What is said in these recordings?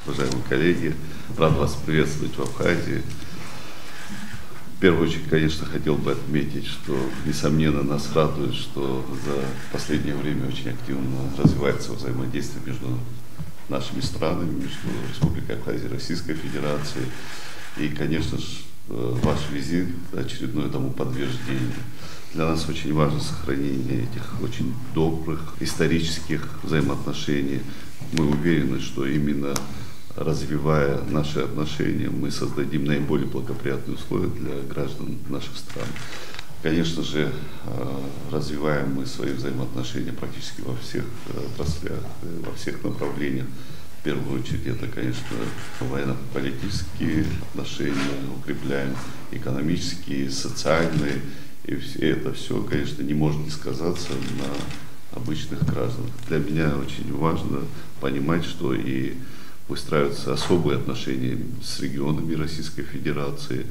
уважаемые коллеги, рад вас приветствовать в Абхазии. В первую очередь, конечно, хотел бы отметить, что, несомненно, нас радует, что за последнее время очень активно развивается взаимодействие между нашими странами, между Республикой Абхазия и Российской Федерацией. И, конечно же, ваш визит очередное тому подтверждение. Для нас очень важно сохранение этих очень добрых исторических взаимоотношений. Мы уверены, что именно развивая наши отношения, мы создадим наиболее благоприятные условия для граждан наших стран. Конечно же, развиваем мы свои взаимоотношения практически во всех отраслях, во всех направлениях. В первую очередь, это, конечно, военно-политические отношения, укрепляем экономические, социальные. И это все, конечно, не может не сказаться на обычных гражданах. Для меня очень важно понимать, что и выстраиваются особые отношения с регионами Российской Федерации.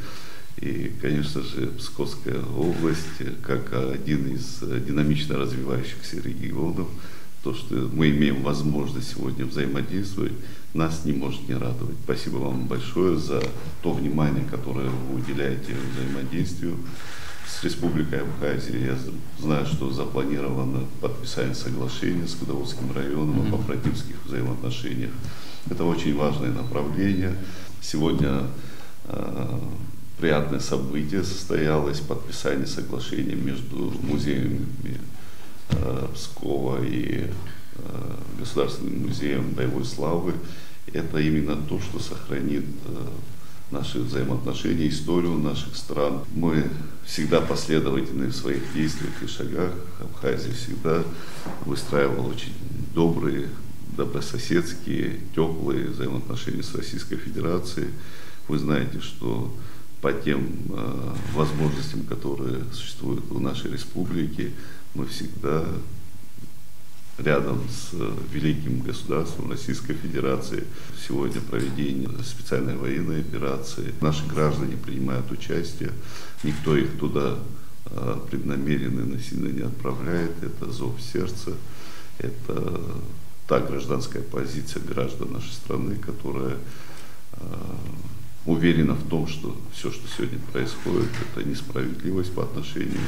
И, конечно же, Псковская область, как один из динамично развивающихся регионов, то, что мы имеем возможность сегодня взаимодействовать, нас не может не радовать. Спасибо вам большое за то внимание, которое вы уделяете взаимодействию с Республикой Абхазия. Я знаю, что запланировано подписание соглашения с Кудоводским районом об оперативных взаимоотношениях. Это очень важное направление. Сегодня приятное событие состоялось, подписание соглашения между музеями Пскова и Государственным музеем боевой славы. Это именно то, что сохранит наши взаимоотношения, историю наших стран. Мы всегда последовательны в своих действиях и шагах. Абхазия всегда выстраивала очень добрососедские, теплые взаимоотношения с Российской Федерацией. Вы знаете, что по тем возможностям, которые существуют в нашей республике, мы всегда рядом с великим государством Российской Федерации. Сегодня проведение специальной военной операции. Наши граждане принимают участие, никто их туда преднамеренно и насильно не отправляет. Это зов сердца, это та гражданская позиция граждан нашей страны, которая уверена в том, что все, что сегодня происходит, это несправедливость по отношению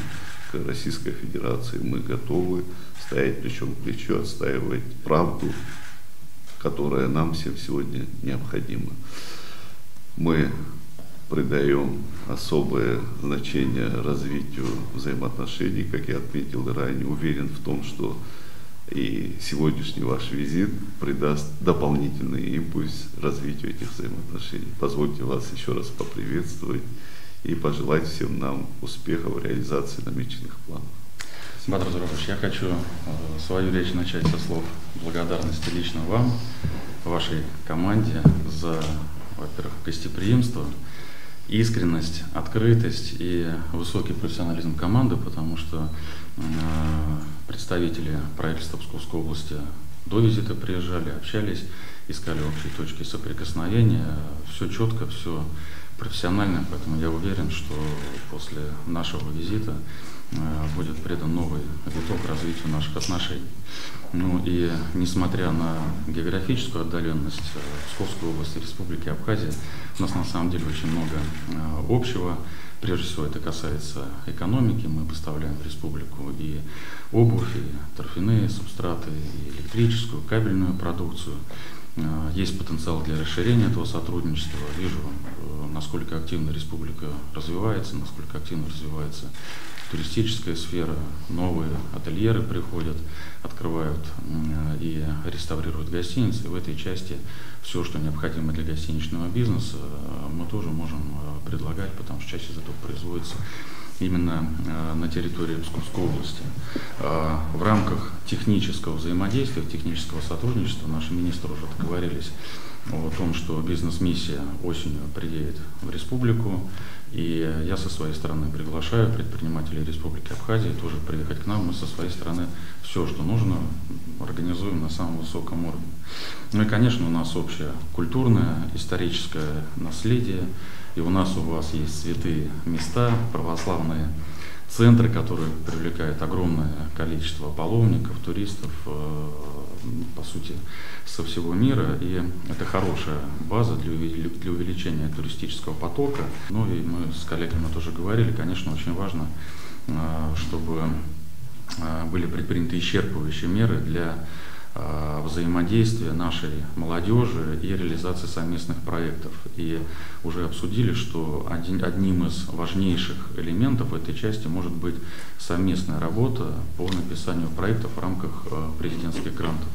к Российской Федерации. Мы готовы стоять плечом к плечу, отстаивать правду, которая нам всем сегодня необходима. Мы придаем особое значение развитию взаимоотношений, как я отметил ранее. Уверен в том, что и сегодняшний ваш визит придаст дополнительный импульс развитию этих взаимоотношений. Позвольте вас еще раз поприветствовать и пожелать всем нам успехов в реализации намеченных планов. Бадрат Зурович, я хочу свою речь начать со слов благодарности лично вам, вашей команде за, во-первых, гостеприимство, искренность, открытость и высокий профессионализм команды, потому что представители правительства Псковской области до визита приезжали, общались, искали общие точки соприкосновения, все четко, все профессионально, поэтому я уверен, что после нашего визита будет придан новый виток развитию наших отношений. Ну и несмотря на географическую отдаленность Псковской области, Республики Абхазия, у нас на самом деле очень много общего. Прежде всего это касается экономики. Мы поставляем в республику и обувь, и торфяные субстраты, и электрическую, кабельную продукцию. Есть потенциал для расширения этого сотрудничества. Вижу, насколько активно республика развивается, насколько активно развивается туристическая сфера, новые ательеры приходят, открывают и реставрируют гостиницы. И в этой части все, что необходимо для гостиничного бизнеса, мы тоже можем предлагать, потому что часть из этого производится именно на территории Псковской области. В рамках технического взаимодействия, технического сотрудничества наши министры уже договорились о том, что бизнес-миссия осенью приедет в республику, и я со своей стороны приглашаю предпринимателей Республики Абхазия тоже приехать к нам. Мы со своей стороны все, что нужно, организуем на самом высоком уровне. Ну и, конечно, у нас общее культурное, историческое наследие, и у нас, у вас есть святые места, православные центры, которые привлекают огромное количество паломников, туристов. по сути, со всего мира, и это хорошая база для увеличения туристического потока. Ну и мы с коллегами тоже говорили, конечно, очень важно, чтобы были предприняты исчерпывающие меры для взаимодействия нашей молодежи и реализации совместных проектов. И уже обсудили, что одним из важнейших элементов этой части может быть совместная работа по написанию проектов в рамках президентских грантов.